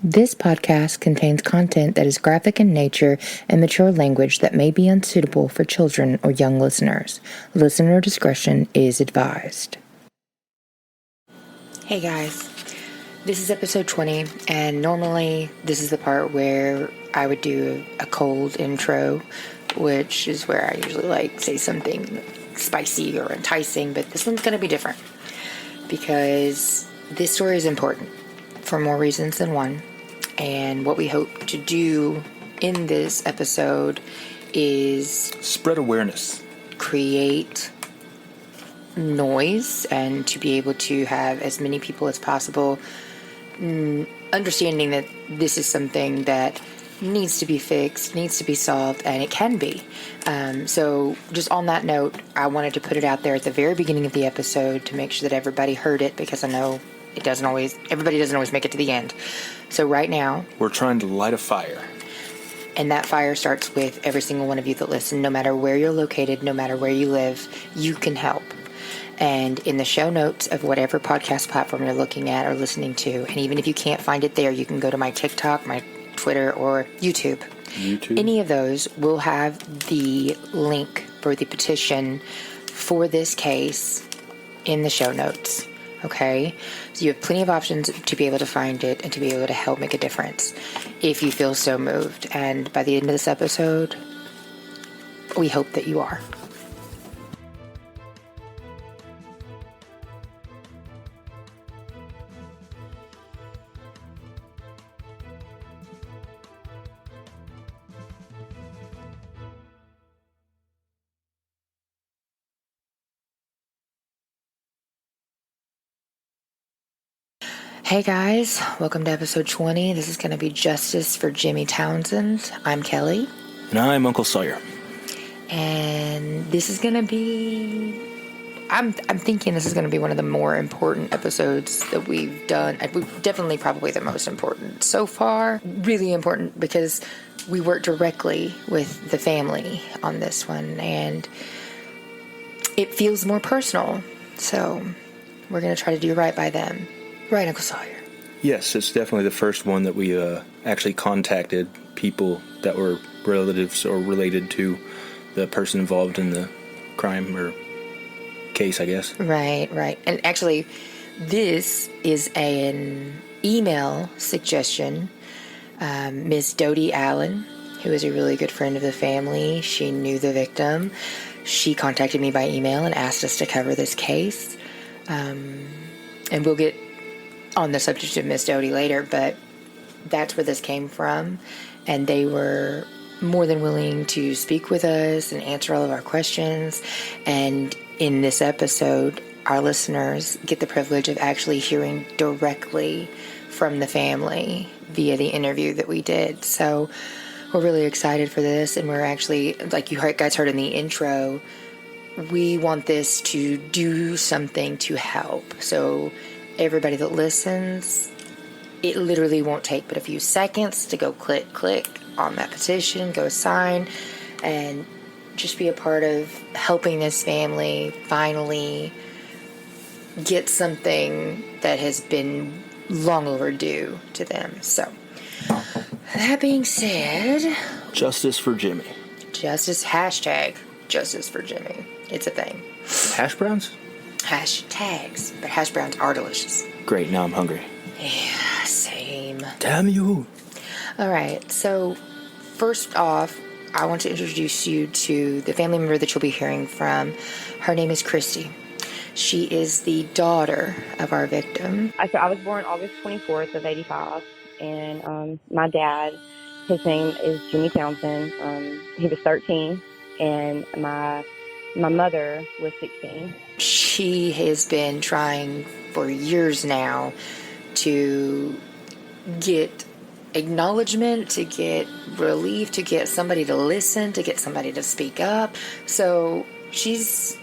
This podcast contains content that is graphic in nature and mature language that may be unsuitable for children or young listeners. Listener discretion is advised. Hey guys, this is episode 20, and normally this is the part where I would do a cold intro, which is where I usually say something spicy or enticing, but this one's going to be different because this story is important for more reasons than one. And what we hope to do in this episode is spread awareness, create noise, and to be able to have as many people as possible understanding that this is something that needs to be fixed, needs to be solved, and it can be. So just on that note, I wanted to put it out there at the very beginning of the episode to make sure that everybody heard it, because I know everybody doesn't always make it to the end. So right now, we're trying to light a fire. And that fire starts with every single one of you that listen. No matter where you're located, no matter where you live, you can help. And in the show notes of whatever podcast platform you're looking at or listening to, and even if you can't find it there, you can go to my TikTok, my Twitter, or YouTube. Any of those will have the link for the petition for this case in the show notes. Okay, so you have plenty of options to be able to find it and to be able to help make a difference if you feel so moved. And by the end of this episode, we hope that you are. Hey guys, welcome to episode 20. This is going to be Justice for Jimmy Townsend. I'm Kelly. And I'm Uncle Sawyer. And this is going to be... I'm thinking this is going to be one of the more important episodes that we've done. Definitely probably the most important so far. Really important because we work directly with the family on this one. And it feels more personal. So we're going to try to do right by them. Right, Uncle Sawyer? Yes, it's definitely the first one that we actually contacted people that were relatives or related to the person involved in the crime or case, I guess. Right. And actually, this is an email suggestion. Ms. Dodie Allen, who is a really good friend of the family, she knew the victim. She contacted me by email and asked us to cover this case. And we'll get on the subject of Miss Dodie later, but that's where this came from, and they were more than willing to speak with us and answer all of our questions. And in this episode, our listeners get the privilege of actually hearing directly from the family via the interview that we did. So we're really excited for this, and we're actually, like you guys heard in the intro, we want this to do something to help. So everybody that listens, it literally won't take but a few seconds to go click on that petition, go sign, and just be a part of helping this family finally get something that has been long overdue to them. So, that being said... Justice for Jimmy. Hashtag Justice for Jimmy. It's a thing. Hash browns? Hashtags, but hash browns are delicious. Great, now I'm hungry. Yeah, same. Damn you. Alright, so first off, I want to introduce you to the family member that you'll be hearing from. Her name is Christy. She is the daughter of our victim. So I was born August 24th of 85, and my dad, his name is Jimmy Townsend. He was 13, and my mother was 16. She has been trying for years now to get acknowledgement, to get relief, to get somebody to listen, to get somebody to speak up. So she's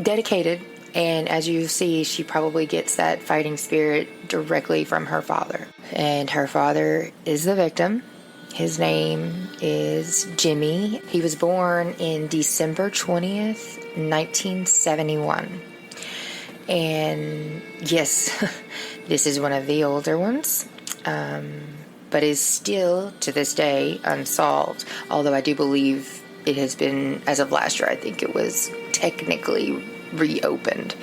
dedicated, and as you see, she probably gets that fighting spirit directly from her father. And her father is the victim. His name is Jimmy. He was born in December 20th, 1971. And yes, this is one of the older ones. but is still, to this day, unsolved. Although I do believe it has been, as of last year, I think it was technically reopened.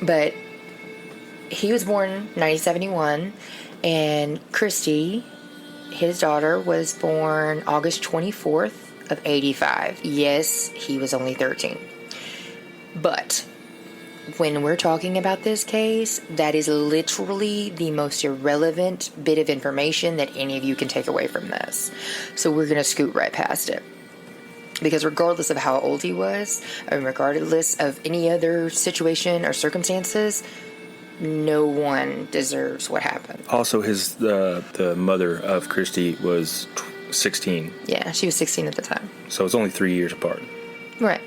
But he was born 1971, and Christy, his daughter, was born August 24th of 85. Yes, he was only 13. But when we're talking about this case, that is literally the most irrelevant bit of information that any of you can take away from this. So we're going to scoot right past it. Because regardless of how old he was, and regardless of any other situation or circumstances, no one deserves what happened. Also, the mother of Christy was 16. Yeah, she was 16 at the time. So it's only 3 years apart. Right.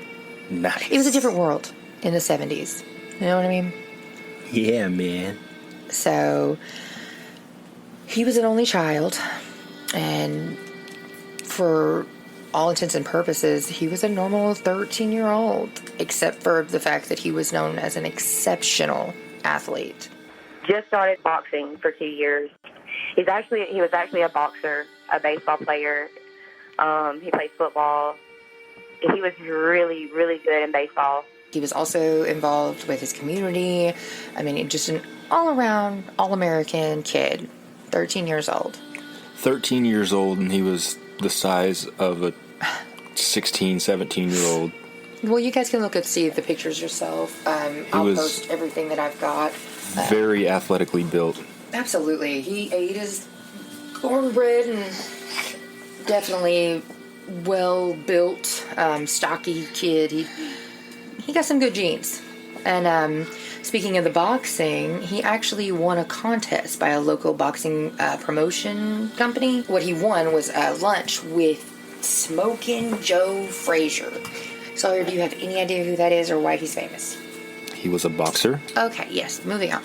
Nice. It was a different world in the 70s. You know what I mean? Yeah, man. So he was an only child, and for all intents and purposes, he was a normal 13-year-old, except for the fact that he was known as an exceptional athlete. Just started boxing for 2 years. He was actually a boxer, a baseball player. He played football. He was really, really good in baseball. He was also involved with his community. I mean, just an all-around, all-American kid, 13 years old. 13 years old, and he was the size of a 16, 17-year-old. Well, you guys can look and see the pictures yourself. I'll post everything that I've got. Very athletically built. Absolutely. He ate his cornbread and definitely well-built, stocky kid. He got some good genes. And speaking of the boxing, he actually won a contest by a local boxing promotion company. What he won was a lunch with Smokin' Joe Frazier. Sawyer, do you have any idea who that is or why he's famous? He was a boxer. Okay, yes, moving on.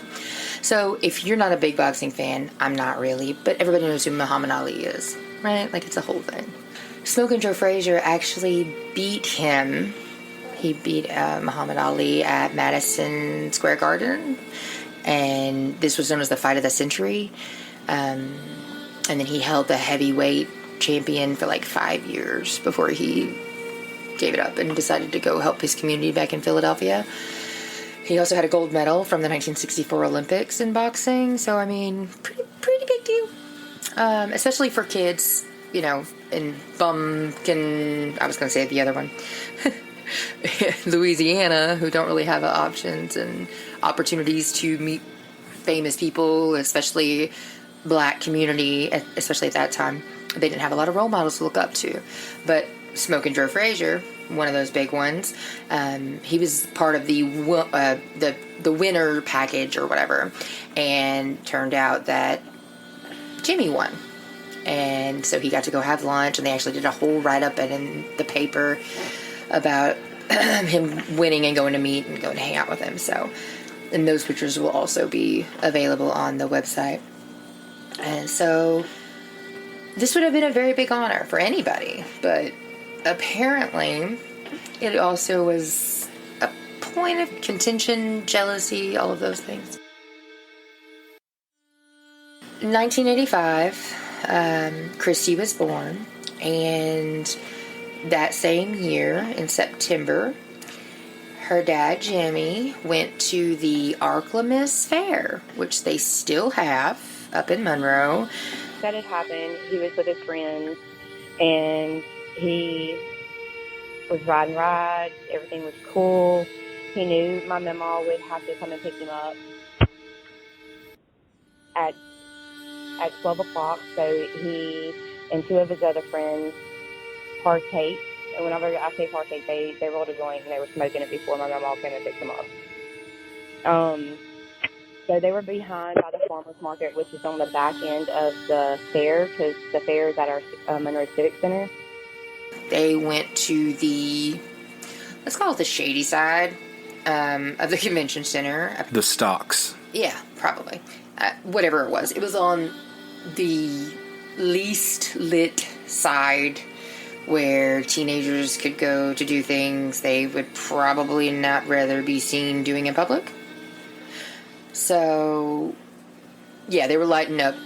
So if you're not a big boxing fan, I'm not really, but everybody knows who Muhammad Ali is, right? Like, it's a whole thing. Smokin' Joe Frazier actually beat him. He beat Muhammad Ali at Madison Square Garden, and this was known as the fight of the century. And then he held the heavyweight champion for like 5 years before he gave it up and decided to go help his community back in Philadelphia. He also had a gold medal from the 1964 Olympics in boxing, so I mean, pretty big deal, especially for kids, you know, in Bumpkin. I was going to say the other one. Louisiana, who don't really have options and opportunities to meet famous people, especially black community, especially at that time. They didn't have a lot of role models to look up to. But Smokin' Joe Frazier, one of those big ones, he was part of the winner package or whatever, and turned out that Jimmy won. And so he got to go have lunch, and they actually did a whole write-up in the paper about him winning and going to meet and going to hang out with him. So, and those pictures will also be available on the website. And so this would have been a very big honor for anybody, but apparently it also was a point of contention, jealousy, all of those things. In 1985, Christy was born, and that same year, in September, her dad, Jimmy, went to the Ark-La-Miss fair, which they still have up in Monroe. That had happened. He was with his friends, and he was riding rides. Everything was cool. He knew my mama would have to come and pick him up at 12 o'clock, so he and two of his other friends partake. And whenever I say partake, they rolled a joint and they were smoking it before my grandma came and picked them up. So they were behind by the farmer's market, which is on the back end of the fair, because the fair is at our Monroe Civic Center. They went to the, let's call it the shady side of the convention center. The stocks. Yeah, probably. Whatever it was. It was on the least lit side where teenagers could go to do things they would probably not rather be seen doing in public. So Yeah, they were lighting up.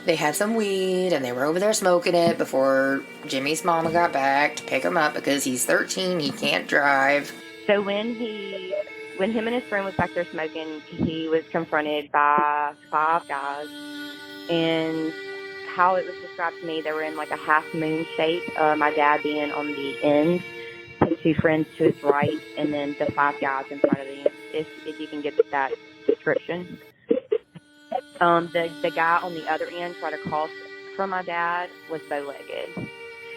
They had some weed, and they were over there smoking it before Jimmy's mama got back to pick him up because he's 13, he can't drive. So when him and his friend was back there smoking, he was confronted by 5 guys, and how it was described to me, they were in like a half moon shape, my dad being on the end, his 2 friends to his right, and then the 5 guys in front of him, if you can get that description. The guy on the other end tried to cross from my dad was bow-legged.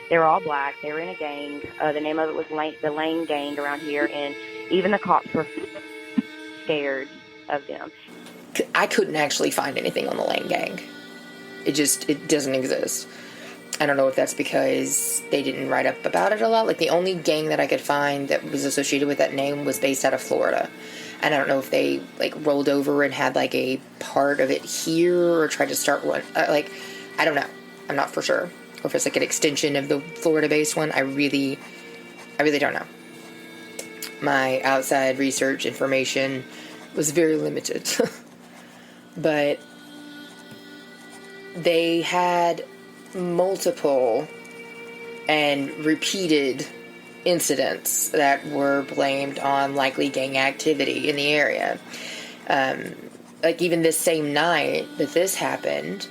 They were all black. They were in a gang. The name of it was the Lane Gang around here, and even the cops were scared of them. I couldn't actually find anything on the Lane Gang. It doesn't exist. I don't know if that's because they didn't write up about it a lot. Like, the only gang that I could find that was associated with that name was based out of Florida. And I don't know if they, like, rolled over and had, like, a part of it here or tried to start one. I don't know. I'm not for sure. Or if it's, like, an extension of the Florida-based one. I really don't know. My outside research information was very limited. But they had multiple and repeated incidents that were blamed on likely gang activity in the area. Like, even this same night that this happened,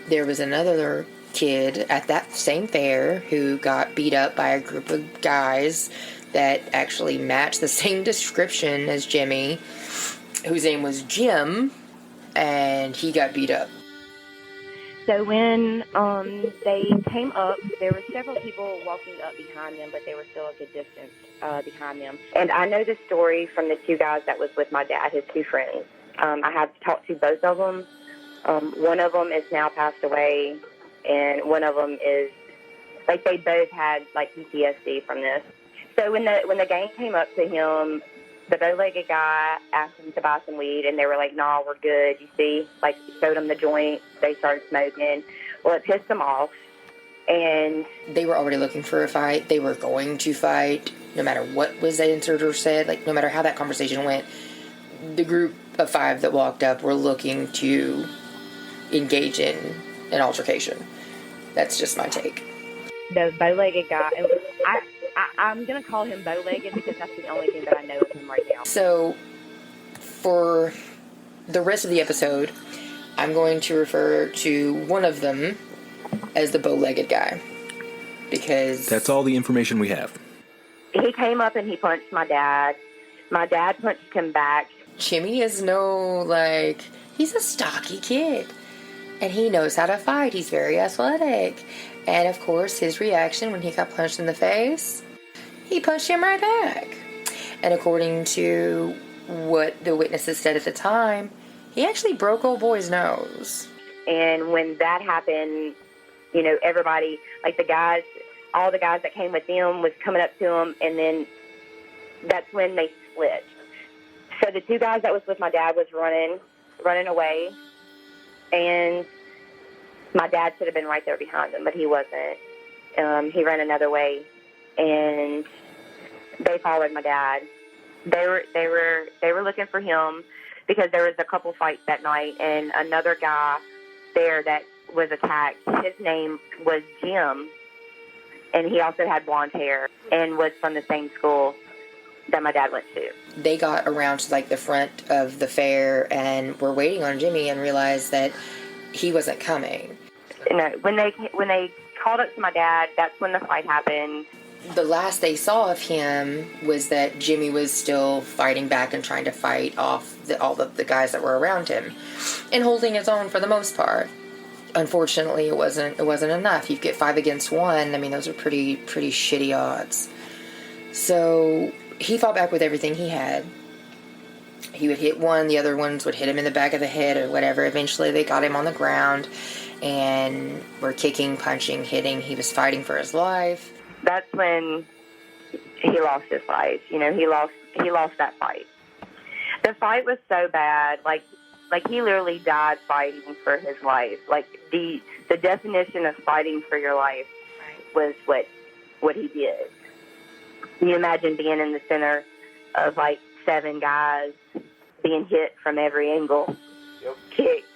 there was another kid at that same fair who got beat up by a group of guys that actually matched the same description as Jimmy, whose name was Jim, and he got beat up. So when they came up, there were several people walking up behind them, but they were still a good distance behind them. And I know the story from the 2 guys that was with my dad, his 2 friends. I have talked to both of them. One of them is now passed away, and one of them is, like, they both had, like, PTSD from this. So when the gang came up to him, the bow-legged guy asked him to buy some weed, and they were like, "Nah, we're good, you see?" Like, showed them the joint. They started smoking. Well, it pissed them off, and they were already looking for a fight. They were going to fight, no matter what was answered or said. Like, no matter how that conversation went, the group of 5 that walked up were looking to engage in an altercation. That's just my take. The bow-legged guy, and I'm going to call him bow-legged because that's the only thing that I know of him right now. So, for the rest of the episode, I'm going to refer to one of them as the bow-legged guy. Because that's all the information we have. He came up and he punched my dad. My dad punched him back. Jimmy is he's a stocky kid. And he knows how to fight. He's very athletic. And, of course, his reaction when he got punched in the face, he punched him right back. And according to what the witnesses said at the time, he actually broke old boy's nose. And when that happened, everybody, like all the guys that came with them was coming up to him, and then that's when they split. So the 2 guys that was with my dad was running away, and my dad should have been right there behind them, but he wasn't. He ran another way, and they followed my dad. They were looking for him because there was a couple fights that night, and another guy there that was attacked, his name was Jim, and he also had blonde hair and was from the same school that my dad went to. They got around to, like, the front of the fair and were waiting on Jimmy and realized that he wasn't coming. No, when they called up to my dad, that's when the fight happened. The last they saw of him was that Jimmy was still fighting back and trying to fight off all the guys that were around him and holding his own for the most part. Unfortunately, it wasn't enough. You get 5 against 1. I mean, those are pretty shitty odds. So he fought back with everything he had. He would hit one, the other ones would hit him in the back of the head or whatever. Eventually, they got him on the ground and were kicking, punching, hitting. He was fighting for his life. That's when he lost his life. He lost that fight. The fight was so bad, like he literally died fighting for his life. Like, the definition of fighting for your life was what he did. Can you imagine being in the center of, like, 7 guys being hit from every angle, kicked,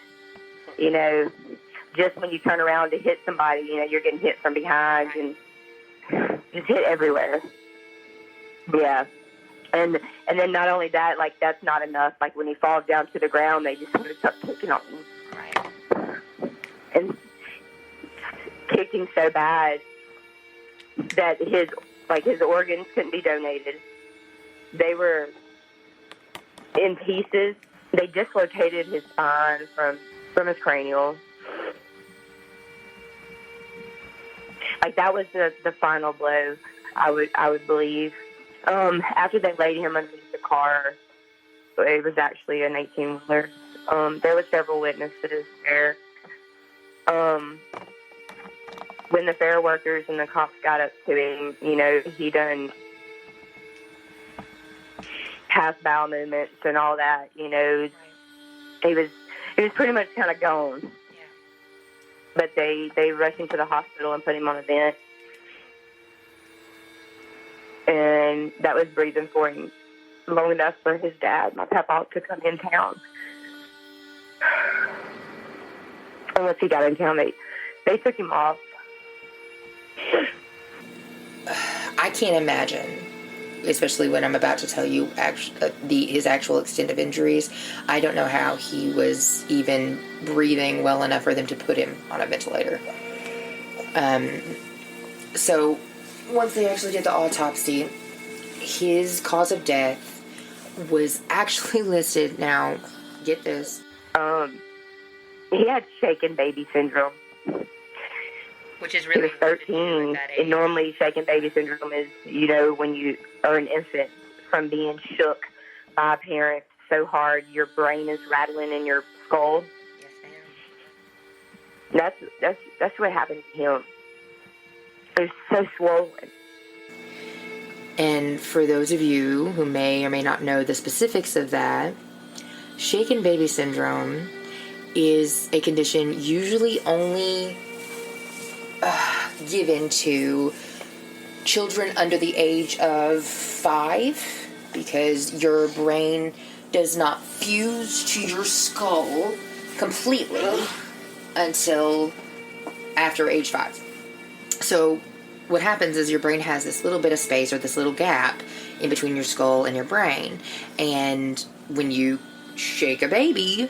you know, just when you turn around to hit somebody, you know, you're getting hit from behind and just hit everywhere. Yeah. And then not only that, like, that's not enough. Like, when he falls down to the ground, they just want to start kicking on him. Right. And kicking so bad that his organs couldn't be donated. They were in pieces. They dislocated his spine from his cranial. Like, that was the final blow, I would believe. After they laid him underneath the car, it was actually an 18-wheeler. There were several witnesses there. When the fair workers and the cops got up to him, you know, he done half bowel movements and all that. You know, he was pretty much kind of gone. Yeah. But they rushed him to the hospital and put him on a vent. And that was breathing for him long enough for his dad, my papa, to come in town. And once he got in town, they took him off. I can't imagine, especially when I'm about to tell you his actual extent of injuries. I don't know how he was even breathing well enough for them to put him on a ventilator. So once they actually did the autopsy, his cause of death was actually listed. Now, get this. He had shaken baby syndrome. Which is He really was 13, and normally shaken baby syndrome is, you know, when you are an infant from being shook by a parent so hard your brain is rattling in your skull. Yes, ma'am. That's what happened to him. It was so swollen. And for those of you who may or may not know the specifics of that, shaken baby syndrome is a condition usually only given to children under the age of 5, because your brain does not fuse to your skull completely until after age 5. So what happens is your brain has this little bit of space, or this little gap in between your skull and your brain, and when you shake a baby,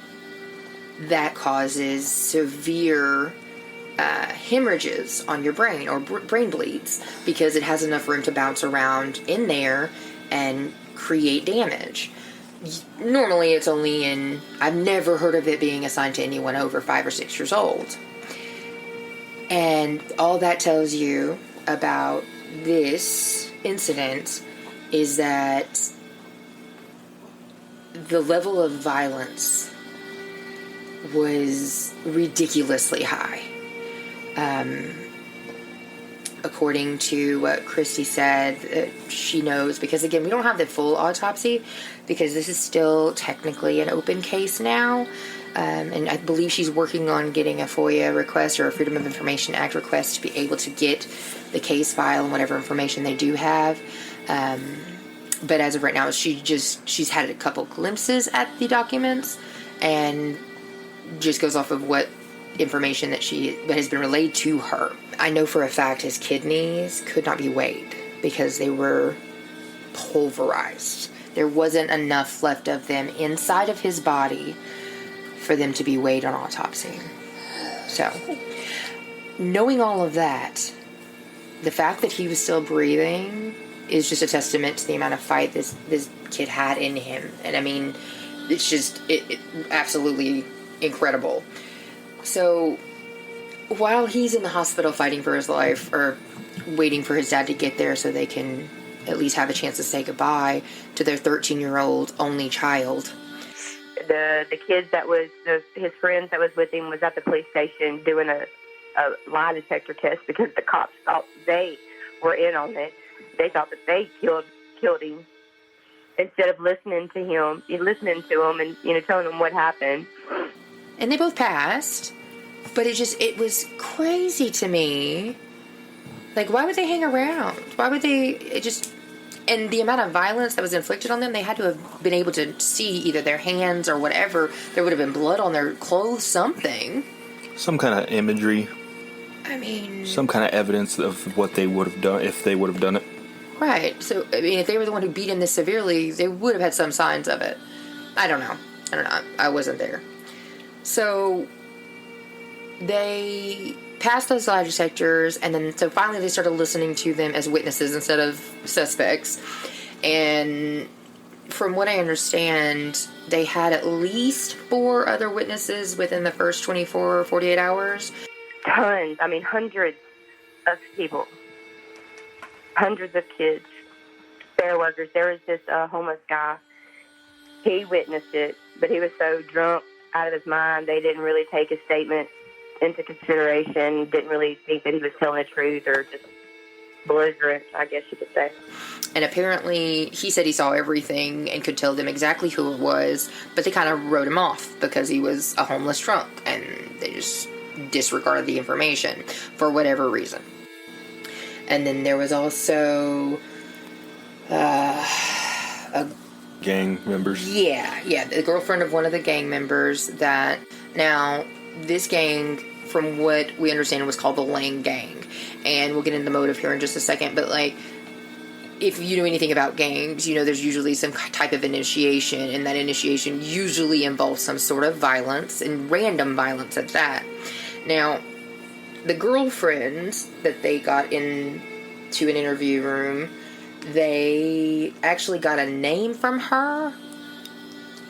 that causes severe hemorrhages on your brain, or brain bleeds, because it has enough room to bounce around in there and create damage. Normally it's only I've never heard of it being assigned to anyone over 5 or 6 years old. And all that tells you about this incident is that the level of violence was ridiculously high. According to what Christy said, she knows, because again, we don't have the full autopsy because this is still technically an open case now. And I believe she's working on getting a FOIA request, or a Freedom of Information Act request, to be able to get the case file and whatever information they do have. But as of right now, she's had a couple glimpses at the documents, and just goes off of what information that has been relayed to her. I know for a fact his kidneys could not be weighed because they were pulverized. There wasn't enough left of them inside of his body for them to be weighed on autopsy. So, knowing all of that, the fact that he was still breathing is just a testament to the amount of fight this kid had in him. And I mean, it's just it absolutely incredible. So, while he's in the hospital fighting for his life, or waiting for his dad to get there so they can at least have a chance to say goodbye to their 13-year-old only child. The kids that was his friends that was with him was at the police station doing a lie detector test, because the cops thought they were in on it. They thought that they killed him, instead of listening to him and telling him what happened. And they both passed, but it was crazy to me. Like, why would they hang around? Why would they And the amount of violence that was inflicted on them, they had to have been able to see either their hands or whatever. There would have been blood on their clothes, something. Some kind of imagery. I mean... Some kind of evidence of what they would have done if they would have done it. Right. So, I mean, if they were the one who beat him this severely, they would have had some signs of it. I don't know. I wasn't there. So, they passed those lie detectors, and then so finally they started listening to them as witnesses instead of suspects. And from what I understand, they had at least 4 other witnesses within the first 24 or 48 hours. Tons. I mean, hundreds of people. Hundreds of kids. Fair workers. There was this homeless guy. He witnessed it, but he was so drunk out of his mind, they didn't really take his statement into consideration, didn't really think that he was telling the truth, or just belligerent, I guess you could say. And apparently he said he saw everything and could tell them exactly who it was, but they kind of wrote him off because he was a homeless drunk, and they just disregarded the information for whatever reason. And then there was also a gang members. Yeah, the girlfriend of one of the gang members that, now, this gang, from what we understand, was called the Lang Gang. And we'll get into the motive here in just a second, but, like, if you know anything about gangs, you know there's usually some type of initiation, and that initiation usually involves some sort of violence, and random violence at that. Now, the girlfriend that they got into an interview room, they actually got a name from her,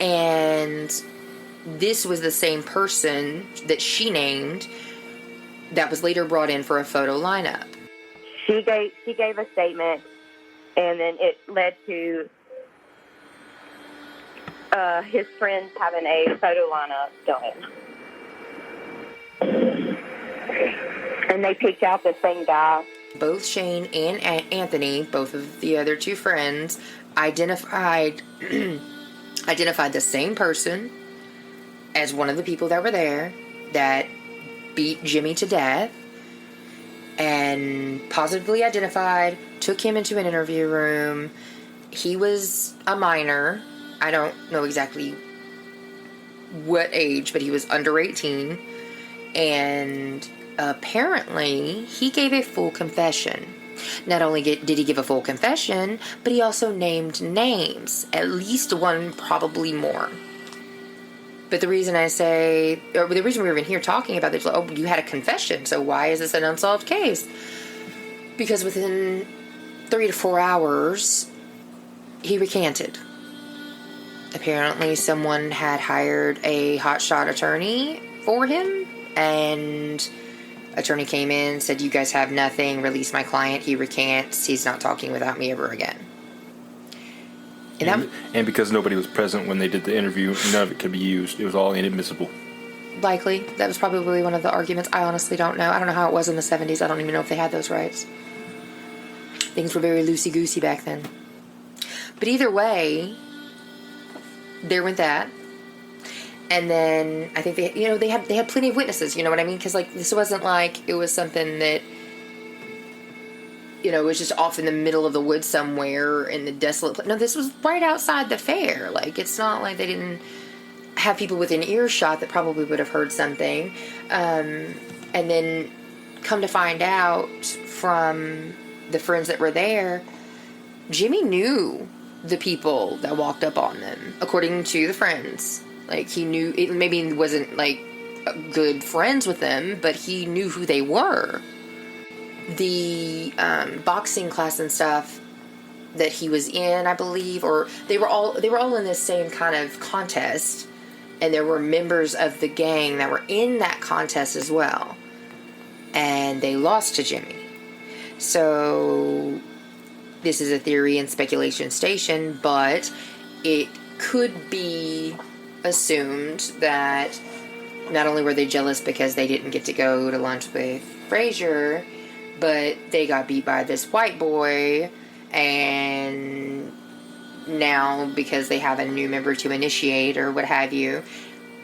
and this was the same person that she named that was later brought in for a photo lineup. She gave a statement, and then it led to his friends having a photo lineup done. And they picked out the same guy. Both Shane and Anthony, both of the other 2 friends, identified the same person as one of the people that were there that beat Jimmy to death, and positively identified, took him into an interview room. He was a minor. I don't know exactly what age, but he was under 18, and apparently he gave a full confession. Not only did he give a full confession, but he also named names, at least one, probably more. But the reason I say, or the reason we're even here talking about this, oh, you had a confession, so why is this an unsolved case? Because within 3 to 4 hours, he recanted. Apparently someone had hired a hotshot attorney for him, and attorney came in, said, you guys have nothing, release my client, he recants, he's not talking without me ever again. And because nobody was present when they did the interview, none of it could be used. It was all inadmissible. Likely. That was probably one of the arguments. I honestly don't know. I don't know how it was in the 70s. I don't even know if they had those rights. Things were very loosey-goosey back then. But either way, there went that. And then I think they had plenty of witnesses, you know what I mean? Because, like, this wasn't like it was something that, it was just off in the middle of the woods somewhere in the desolate place. No, this was right outside the fair. Like, it's not like they didn't have people within earshot that probably would have heard something. And then come to find out from the friends that were there, Jimmy knew the people that walked up on them, according to the friends. Like, he knew, it maybe wasn't, like, good friends with them, but he knew who they were. The boxing class and stuff that he was in, I believe, or they were all in this same kind of contest, and there were members of the gang that were in that contest as well, and they lost to Jimmy. So this is a theory and speculation station, but it could be assumed that not only were they jealous because they didn't get to go to lunch with Frazier, but they got beat by this white boy, and now because they have a new member to initiate or what have you,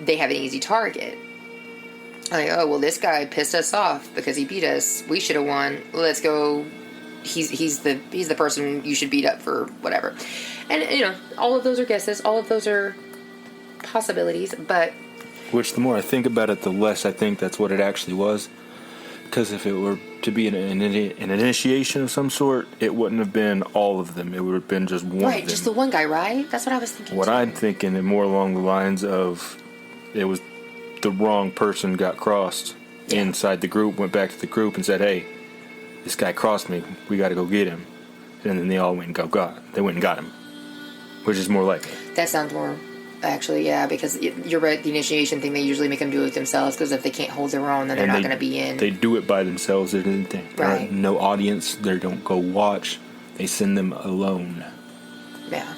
they have an easy target. Like, oh, well, this guy pissed us off because he beat us. We should have won. Let's go he's the person you should beat up for whatever. And all of those are guesses, all of those are possibilities, but which the more I think about it, the less I think that's what it actually was. Because if it were to be an initiation of some sort, it wouldn't have been all of them. It would have been just one of them. Right, just the one guy, right? That's what I was thinking. What I'm thinking is more along the lines of it was the wrong person got crossed inside the group, went back to the group and said, hey, this guy crossed me. We got to go get him. And then they all went and got him. Which is more likely. That sounds more... Actually, yeah, because you're right. The initiation thing, they usually make them do it themselves, because if they can't hold their own, then they're not going to be in. They do it by themselves. There's right. No audience. They don't go watch. They send them alone. Yeah.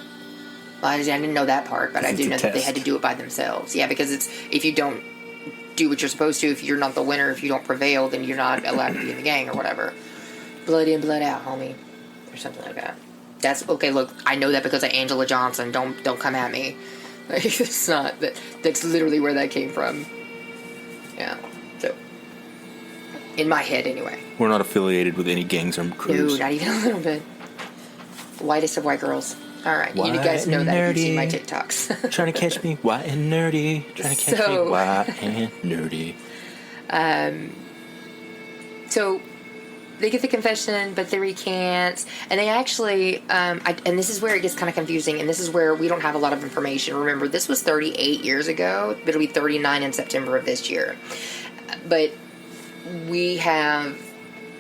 Well, I didn't know that part, but I do know that they had to do it by themselves. Yeah, because if you don't do what you're supposed to, if you're not the winner, if you don't prevail, then you're not allowed to be in the gang or whatever. Blood in, blood out, homie, or something like that. That's okay. Look, I know that because of Angela Johnson. Don't come at me. It's not that. That's literally where that came from. Yeah. So, in my head, anyway. We're not affiliated with any gangs or crews. No, not even a little bit. Whitest of white girls. All right, you guys know that if you've seen my TikToks. Trying to catch me, white and nerdy. Trying to catch me, white and nerdy. So. They get the confession, but they recant, and they actually, and this is where it gets kind of confusing, and this is where we don't have a lot of information. Remember, this was 38 years ago, but it'll be 39 in September of this year. But we have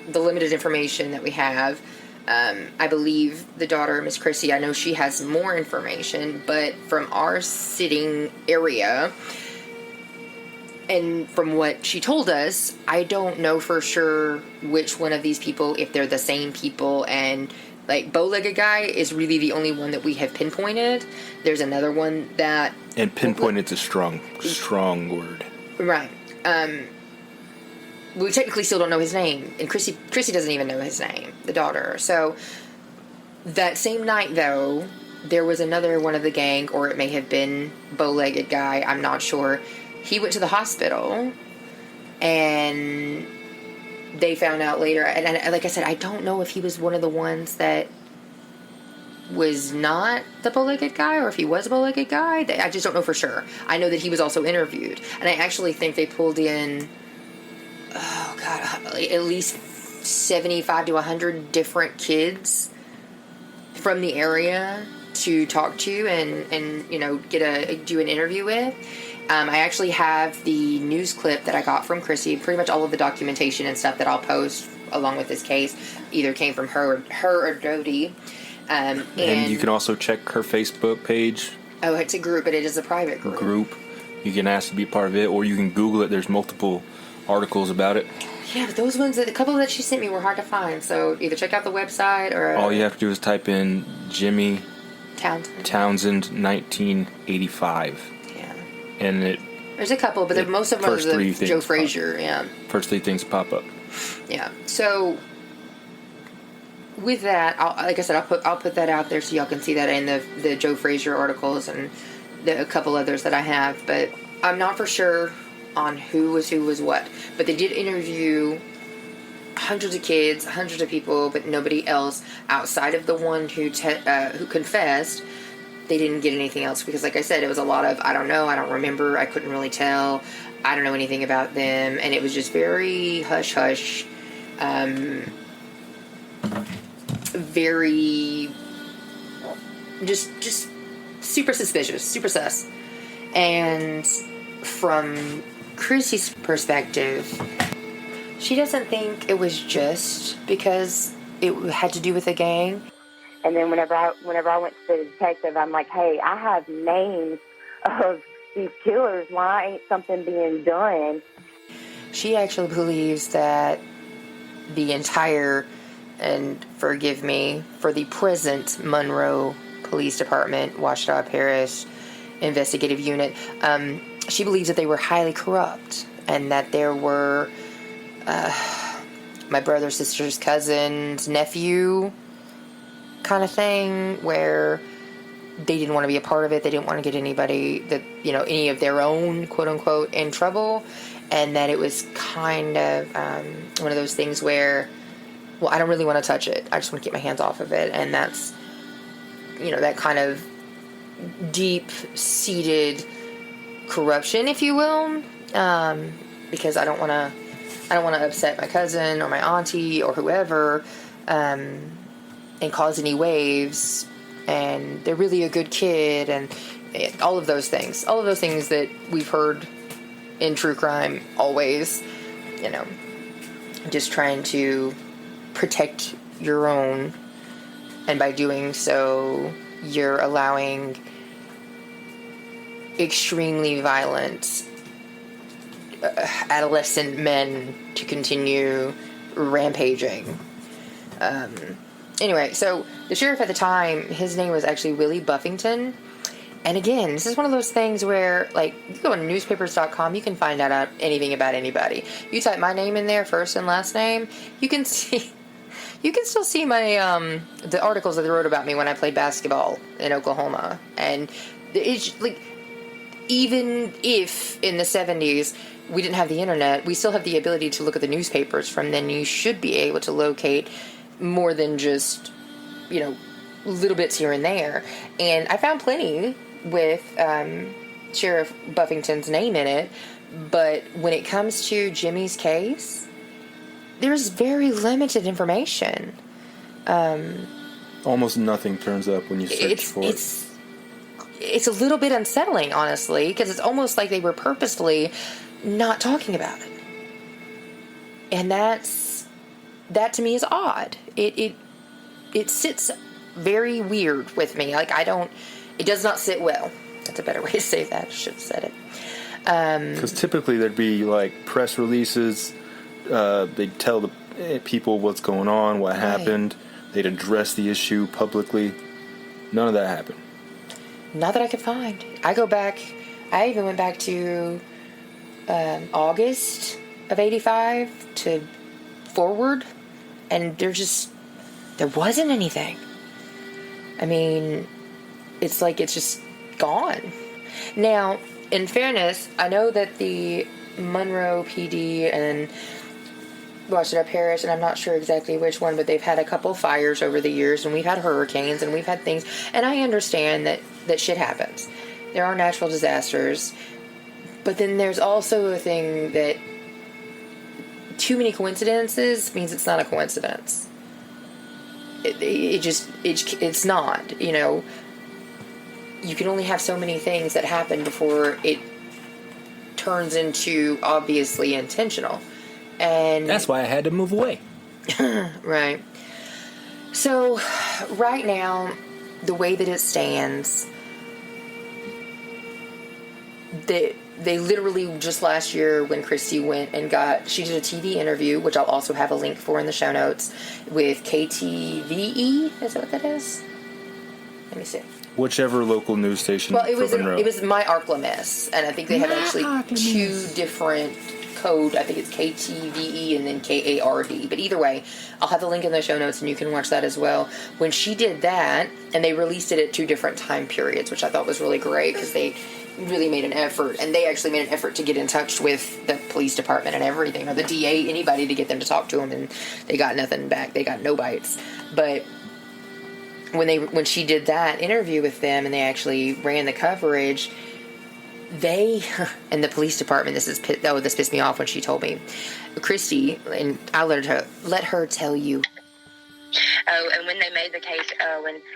the limited information that we have. I believe the daughter, Miss Chrissy, I know she has more information, but from our sitting area... And from what she told us, I don't know for sure which one of these people, if they're the same people. And, like, bow-legged guy is really the only one that we have pinpointed. There's another one that... And pinpointed's a strong word. Right. We technically still don't know his name. And Chrissy doesn't even know his name, the daughter. So, that same night, though, there was another one of the gang, or it may have been bow-legged guy, I'm not sure. He went to the hospital, and they found out later, and like I said, I don't know if he was one of the ones that was not the bow-legged guy, or if he was a bow-legged guy. I just don't know for sure. I know that he was also interviewed, and I actually think they pulled in, at least 75 to 100 different kids from the area to talk to and do an interview with. I actually have the news clip that I got from Chrissy. Pretty much all of the documentation and stuff that I'll post along with this case either came from her or Dodie. And you can also check her Facebook page. Oh, it's a group, but it is a private group. You can ask to be part of it, or you can Google it. There's multiple articles about it. Yeah, but those ones, a couple that she sent me were hard to find. So either check out the website or... All you have to do is type in Jimmy Townsend 1985. And there's a couple, but most of them are the Joe Frazier. Yeah. First three things pop up. Yeah. So with that, like I said, I'll put that out there so y'all can see that in the Joe Frazier articles and a couple others that I have. But I'm not for sure on who was what. But they did interview hundreds of kids, hundreds of people, but nobody else outside of the one who confessed. They didn't get anything else because, like I said, it was a lot of, I don't know, I don't remember, I couldn't really tell, I don't know anything about them, and it was just very hush-hush, very, just super suspicious, super sus. And from Chrissy's perspective, she doesn't think it was just because it had to do with a gang. And then whenever I went to the detective, I'm like, hey, I have names of these killers. Why ain't something being done? She actually believes that the entire, and forgive me, for the present Monroe Police Department, Ouachita Parish Investigative Unit, she believes that they were highly corrupt and that there were my brother, sister's cousin's nephew kind of thing where they didn't want to be a part of it. They didn't want to get anybody that, any of their own, quote unquote, in trouble. And that it was kind of one of those things where well, I don't really want to touch it. I just want to keep my hands off of it. And that's, that kind of deep-seated corruption, if you will, because I don't want to upset my cousin or my auntie or whoever, and cause any waves. And they're really a good kid, and all of those things that we've heard in true crime always, just trying to protect your own, and by doing so, you're allowing extremely violent adolescent men to continue rampaging. Anyway, so the sheriff at the time, his name was actually Willie Buffington. And again, this is one of those things where, you go on newspapers.com, you can find out anything about anybody. You type my name in there, first and last name, you can still see my, the articles that they wrote about me when I played basketball in Oklahoma. And it's, even if in the 70s we didn't have the internet, we still have the ability to look at the newspapers from then. You should be able to locate more than just, little bits here and there. And I found plenty with Sheriff Buffington's name in it, but when it comes to Jimmy's case, there's very limited information. Almost nothing turns up when you search for it. It's a little bit unsettling, honestly, because it's almost like they were purposefully not talking about it. And that to me is odd. It sits very weird with me. It does not sit well. That's a better way to say that. I should have said it. Because typically there'd be press releases. They'd tell the people what's going on, what happened. They'd address the issue publicly. None of that happened. Not that I could find. I even went back to August of 85 to forward, and there wasn't anything. I mean, it's just gone. Now, in fairness, I know that the Monroe PD and Washington Parish, and I'm not sure exactly which one, but they've had a couple fires over the years, and we've had hurricanes, and we've had things, and I understand that shit happens. There are natural disasters, but then there's also a thing that too many coincidences means it's not a coincidence. It's not, You can only have so many things that happen before it turns into obviously intentional. And that's why I had to move away. Right. So, right now, the way that it stands, they literally just last year when Christy went and she did a TV interview, which I'll also have a link for in the show notes, with KTVE. Is that what that is? Let me see. Whichever local news station. Well, it was my Ark-La-Miss, and I think they have actually two different code. I think it's KTVE and then KARD. But either way, I'll have the link in the show notes, and you can watch that as well. When she did that, and they released it at two different time periods, which I thought was really great because they really made an effort, and they actually made an effort to get in touch with the police department and everything, or the DA, anybody, to get them to talk to them, and they got nothing back. They got no bites. But when she did that interview with them, and they actually ran the coverage, they and the police department. This pissed me off when she told me, Christy, and I'll let her tell you. Oh, and when they made the case,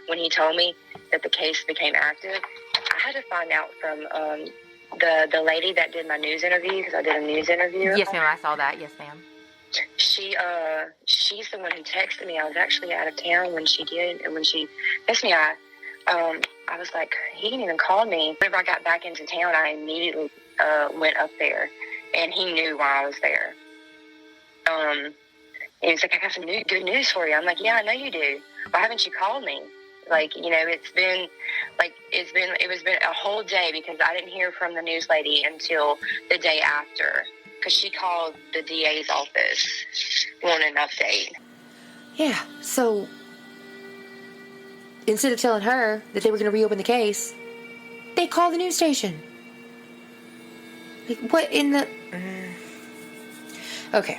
when he told me that the case became active, I had to find out from the lady that did my news interview, because I did a news interview. Yes, ma'am, I saw that. Yes, ma'am. She's the one who texted me. I was actually out of town when she did, and when she texted me, I was like, he didn't even call me. Whenever I got back into town, I immediately went up there, and he knew why I was there. And he's like, I got some good news for you. I'm like, yeah, I know you do. Why haven't you called me? It was been a whole day, because I didn't hear from the news lady until the day after, because she called the DA's office wanting an update. Yeah, so instead of telling her that they were going to reopen the case, they called the news station. What in the... Okay,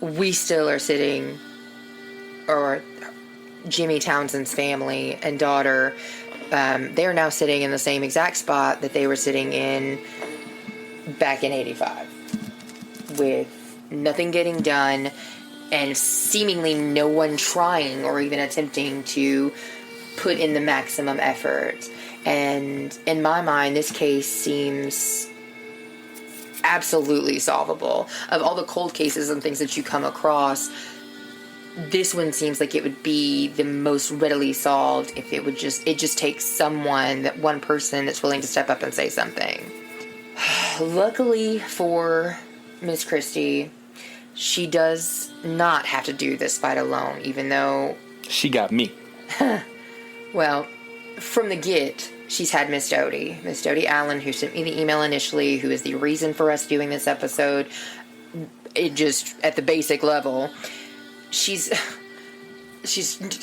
we still are sitting, or Jimmy Townsend's family and daughter, they're now sitting in the same exact spot that they were sitting in back in 85, with nothing getting done and seemingly no one trying or even attempting to put in the maximum effort. And in my mind, this case seems absolutely solvable. Of all the cold cases and things that you come across, this one seems like it would be the most readily solved if it just takes someone, that one person that's willing to step up and say something. Luckily for Miss Christie, she does not have to do this fight alone, even though... She got me. Well, from the get, she's had Miss Doty Allen, who sent me the email initially, who is the reason for us doing this episode. It just, at the basic level, she's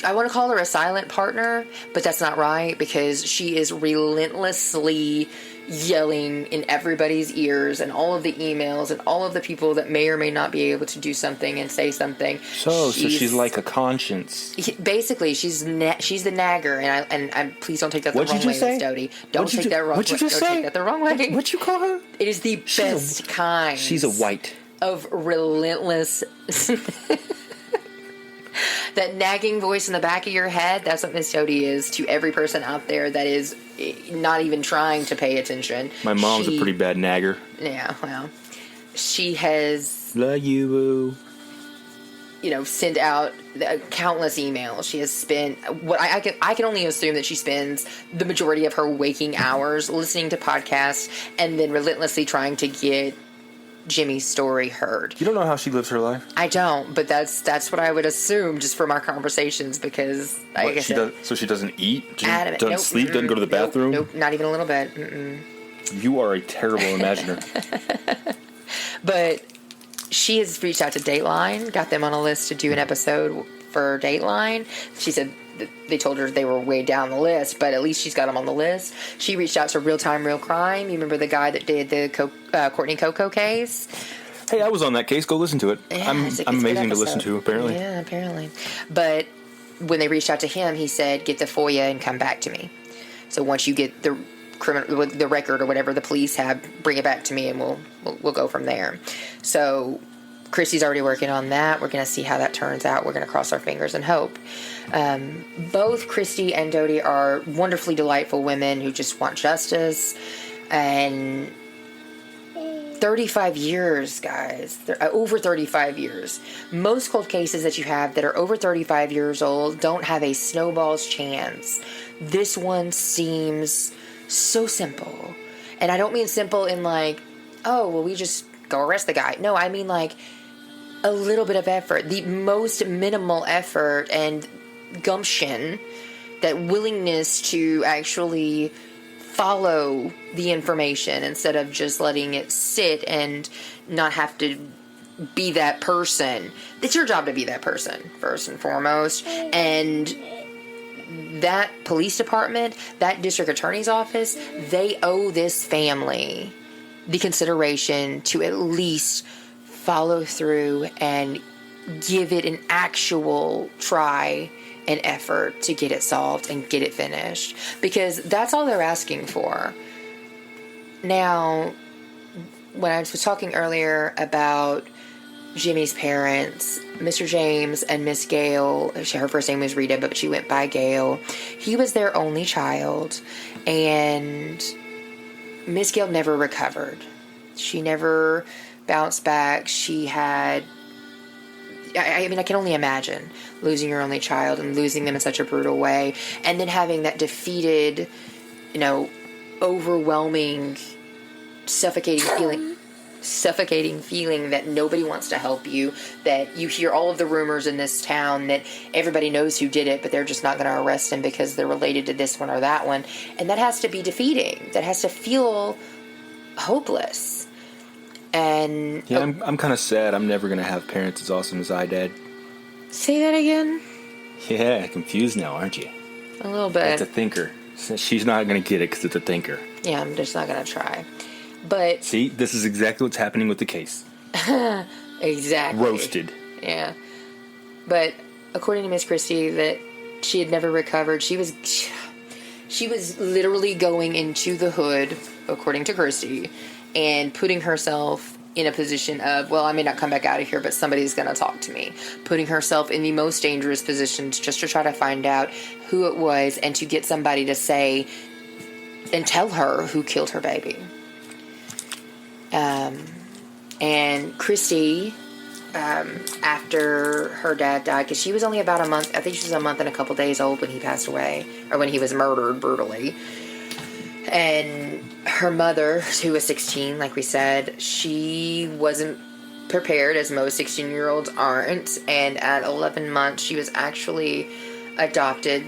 I want to call her a silent partner, but that's not right, because she is relentlessly yelling in everybody's ears and all of the emails and all of the people that may or may not be able to do something and say something. So she's like a conscience. Basically, she's the nagger, and I please don't take that the wrong way, Miss Doty. Don't take that the wrong way. What'd you call her? It is the best kind. She's a white of relentless. That nagging voice in the back of your head, that's what Miss Doty is to every person out there that is not even trying to pay attention. My mom's a pretty bad nagger. Yeah, well, she has... Love you, boo. Sent out countless emails. She has spent... I can only assume that she spends the majority of her waking hours listening to podcasts and then relentlessly trying to get Jimmy's story heard. You don't know how she lives her life? I don't, but that's what I would assume just from our conversations, because so she doesn't eat? Doesn't sleep? Doesn't go to the bathroom? Nope, not even a little bit. Mm-mm. You are a terrible imaginer. But she has reached out to Dateline, got them on a list to do an episode for Dateline. She said they told her they were way down the list, but at least she's got them on the list. She reached out to Real Time Real Crime. You remember the guy that did the Courtney Coco case? Hey, I was on that case. Go listen to it. Yeah, I'm amazing to listen to, apparently. Yeah, apparently. But when they reached out to him, he said, get the FOIA and come back to me. So once you get the record or whatever the police have, bring it back to me, and we'll go from there. So Christie's already working on that. We're going to see how that turns out. We're going to cross our fingers and hope. Both Christie and Doty are wonderfully delightful women who just want justice. And 35 years, guys. Over 35 years. Most cold cases that you have that are over 35 years old don't have a snowball's chance. This one seems so simple. And I don't mean simple in like, oh, well, we just go arrest the guy. No, I mean like a little bit of effort. The most minimal effort and gumption, that willingness to actually follow the information instead of just letting it sit and not have to be that person. It's your job to be that person, first and foremost. And that police department, that district attorney's office, they owe this family the consideration to at least follow through and give it an actual try and effort to get it solved and get it finished, because that's all they're asking for. Now, when I was talking earlier about Jimmy's parents, Mr. James and Miss Gail, her first name was Rita, but she went by Gail. He was their only child, and Miss Gail never recovered. She never bounced back. She had... I mean, I can only imagine losing your only child and losing them in such a brutal way, and then having that defeated, overwhelming, suffocating feeling that nobody wants to help you, that you hear all of the rumors in this town that everybody knows who did it, but they're just not going to arrest him because they're related to this one or that one. And that has to be defeating. That has to feel hopeless. And yeah, I'm kind of sad. I'm never going to have parents as awesome as I did. Say that again? Yeah, confused now, aren't you? A little bit. It's a thinker. She's not going to get it because it's a thinker. Yeah, I'm just not going to try. But see, this is exactly what's happening with the case. Exactly. Roasted. Yeah. But according to Miss Christie, that she had never recovered. She was literally going into the hood, according to Christie, and putting herself in a position of, well, I may not come back out of here, but somebody's going to talk to me. Putting herself in the most dangerous positions just to try to find out who it was and to get somebody to say and tell her who killed her baby. And Christie, after her dad died, because she was only about a month, I think she was a month and a couple days old when he passed away, or when he was murdered brutally. And her mother, who was 16, like we said, she wasn't prepared, as most 16-year-olds aren't. And at 11 months, she was actually adopted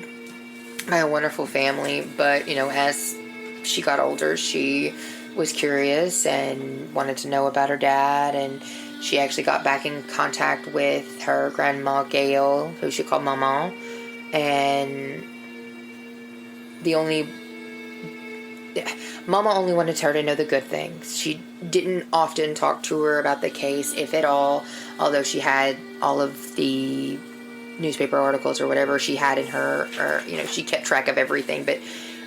by a wonderful family. But, as she got older, she was curious and wanted to know about her dad. And she actually got back in contact with her grandma, Gail, who she called Mama. And Mama only wanted her to know the good things. She didn't often talk to her about the case, if at all, although she had all of the newspaper articles or whatever she had in her, or, she kept track of everything. But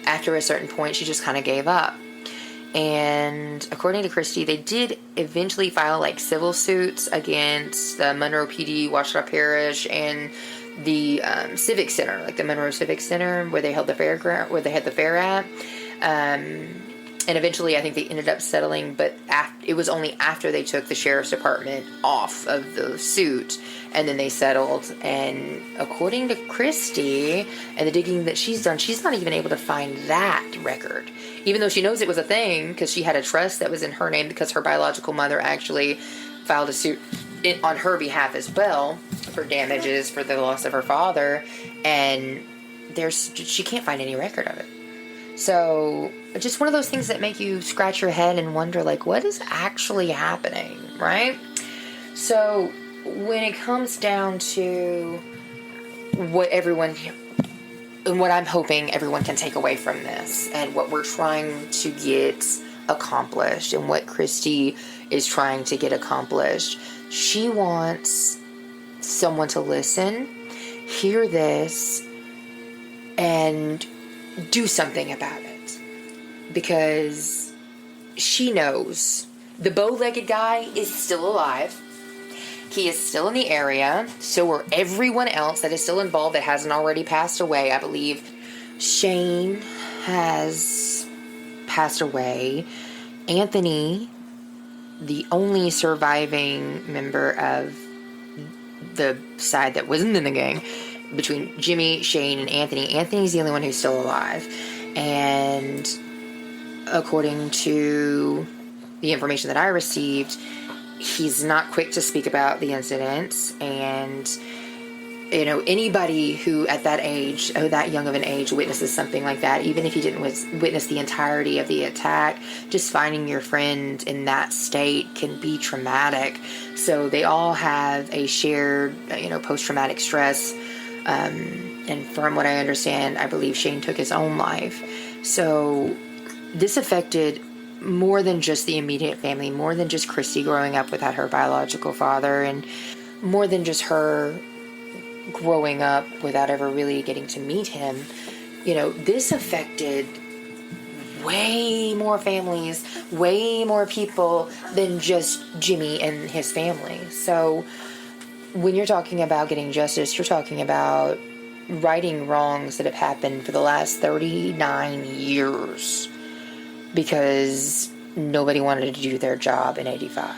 after a certain point, she just kind of gave up. And according to Christie, they did eventually file civil suits against the Monroe PD, Ouachita Parish, and the Civic Center, the Monroe Civic Center, where they held the fair at. And eventually, I think they ended up settling, but it was only after they took the sheriff's department off of the suit, and then they settled. And according to Christie and the digging that she's done, she's not even able to find that record, even though she knows it was a thing, because she had a trust that was in her name, because her biological mother actually filed a suit on her behalf as well for damages for the loss of her father, and she can't find any record of it. So, just one of those things that make you scratch your head and wonder, what is actually happening, right? So, when it comes down to what I'm hoping everyone can take away from this, and what we're trying to get accomplished, and what Christie is trying to get accomplished, she wants someone to listen, hear this, and do something about it, because she knows the bow-legged guy is still alive. He is still in the area. So are everyone else that is still involved that hasn't already passed away. I believe Shane has passed away. Anthony, the only surviving member of the side that wasn't in the gang, between Jimmy, Shane, and Anthony. Anthony's the only one who's still alive. And according to the information that I received, he's not quick to speak about the incidents. And, anybody who at that age, that young of an age, witnesses something like that, even if you didn't witness the entirety of the attack, just finding your friend in that state can be traumatic. So they all have a shared, post-traumatic stress. And from what I understand, I believe Shane took his own life. So this affected more than just the immediate family, more than just Christie growing up without her biological father, and more than just her growing up without ever really getting to meet him. This affected way more families, way more people than just Jimmy and his family. So when you're talking about getting justice, you're talking about righting wrongs that have happened for the last 39 years because nobody wanted to do their job in 85.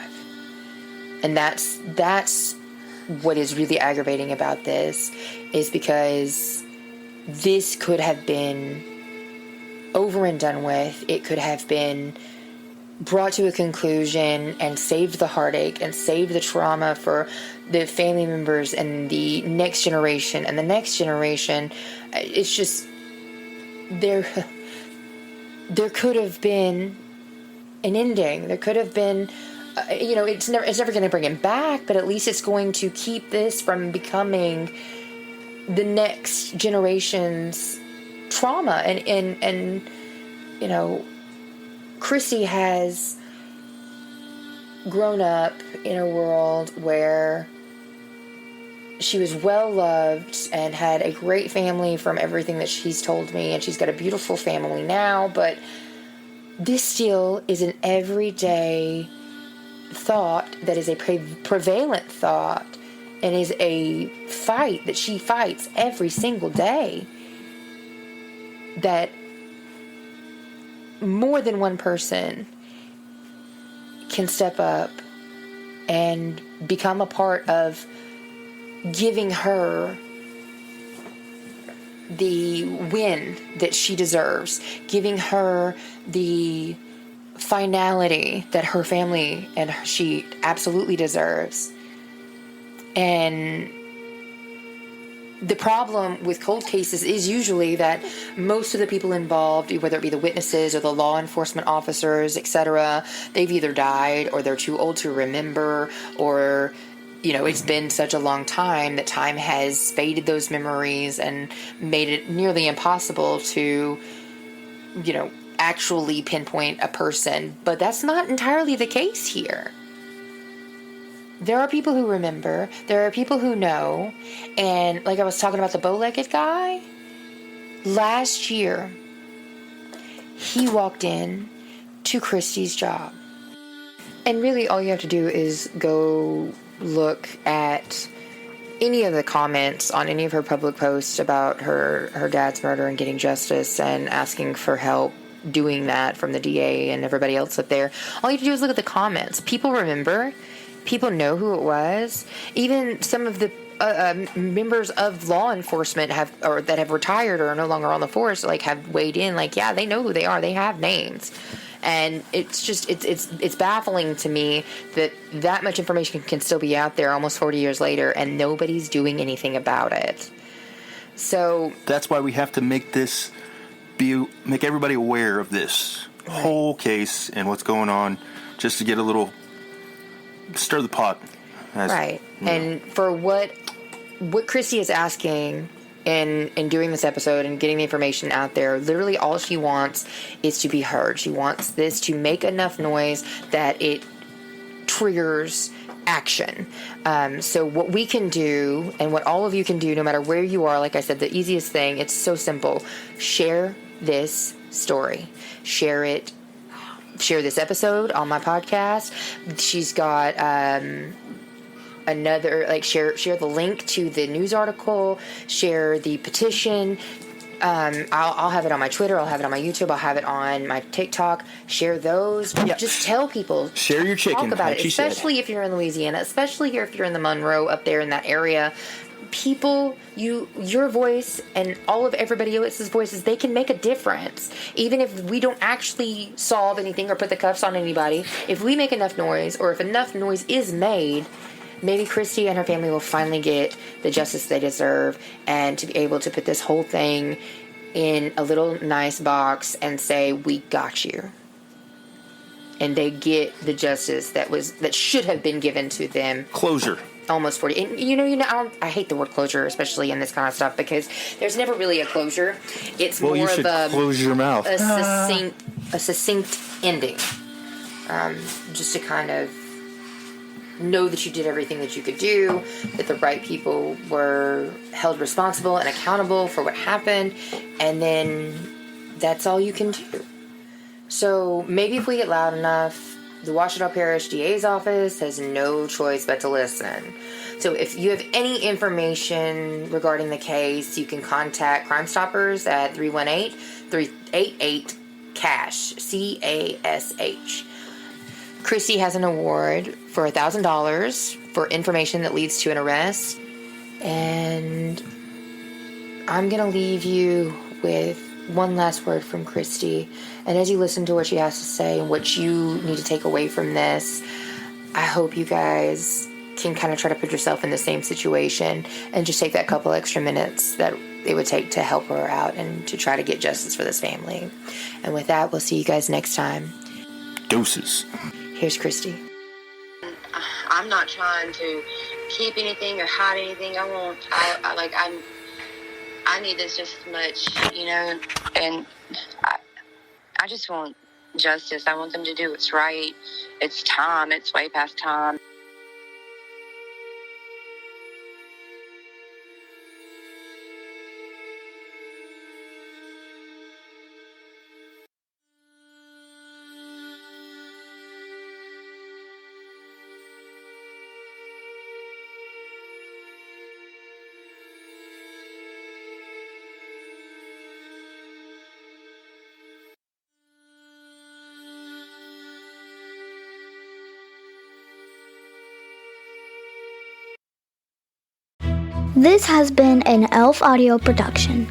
And that's what is really aggravating about this, is because this could have been over and done with. It could have been brought to a conclusion and saved the heartache and saved the trauma for the family members and the next generation and the next generation. It's just, there could have been an ending. There could have been, it's never going to bring him back, but at least it's going to keep this from becoming the next generation's trauma. And Christie has grown up in a world where she was well loved and had a great family from everything that she's told me, and she's got a beautiful family now, but this still is an everyday thought that is a prevalent thought and is a fight that she fights every single day, that more than one person can step up and become a part of giving her the win that she deserves, giving her the finality that her family and she absolutely deserves. And the problem with cold cases is usually that most of the people involved, whether it be the witnesses or the law enforcement officers, etc., they've either died or they're too old to remember, or, you know, it's been such a long time that time has faded those memories and made it nearly impossible to, you know, actually pinpoint a person. But that's not entirely the case here. There are people who remember. There are people who know. And like I was talking about the bow-legged guy, last year, he walked in to Christy's job. And really all you have to do is go look at any of the comments on any of her public posts about her dad's murder and getting justice and asking for help doing that from the DA and everybody else up there. All you have to do is look at the comments. People remember. People know who it was. Even some of the members of law enforcement that have retired or are no longer on the force, like, have weighed in. Like, yeah, they know who they are. They have names, and it's just it's baffling to me that much information can still be out there almost 40 years later, and nobody's doing anything about it. So that's why we have to make everybody aware of this whole case and what's going on, just to get a little. Stir the pot. Right. And for what Christy is asking in doing this episode and getting the information out there, literally all she wants is to be heard. She wants this to make enough noise that it triggers action. So what we can do, and what all of you can do, no matter where you are, like I said, the easiest thing, it's so simple. Share this story. Share it. Share this episode on my podcast. She's got another, like, share the link to the news article, share the petition. I'll have it on my Twitter, I'll have it on my YouTube, I'll have it on my TikTok. Share those. Yep. Just tell people. Share your chicken. Talk about it, especially if you're in Louisiana, especially if you're in the Monroe, up there in that area. People, your voice and all of everybody else's voices, they can make a difference. Even if we don't actually solve anything or put the cuffs on anybody, if we make enough noise, or if enough noise is made, maybe Christy and her family will finally get the justice they deserve, and to be able to put this whole thing in a little nice box and say, we got you. And they get the justice that should have been given to them. Closure. Almost 40. And you know, I hate the word closure, especially in this kind of stuff, because there's never really a closure. It's more of close your mouth. a succinct ending. Just to kind of know that you did everything that you could do, that the right people were held responsible and accountable for what happened, and then that's all you can do. So maybe if we get loud enough, the Ouachita Parish DA's office has no choice but to listen. So if you have any information regarding the case, you can contact Crime Stoppers at 318-388-CASH, CASH. Christy has an award for $1,000 for information that leads to an arrest. And I'm going to leave you with one last word from Christy. And as you listen to what she has to say and what you need to take away from this, I hope you guys can kind of try to put yourself in the same situation and just take that couple extra minutes that it would take to help her out and to try to get justice for this family. And with that, we'll see you guys next time. Doses. Here's Christy. I'm not trying to keep anything or hide anything. I need this just as much, you know, and I just want justice. I want them to do what's right. It's time. It's way past time. This has been an Elf Audio production.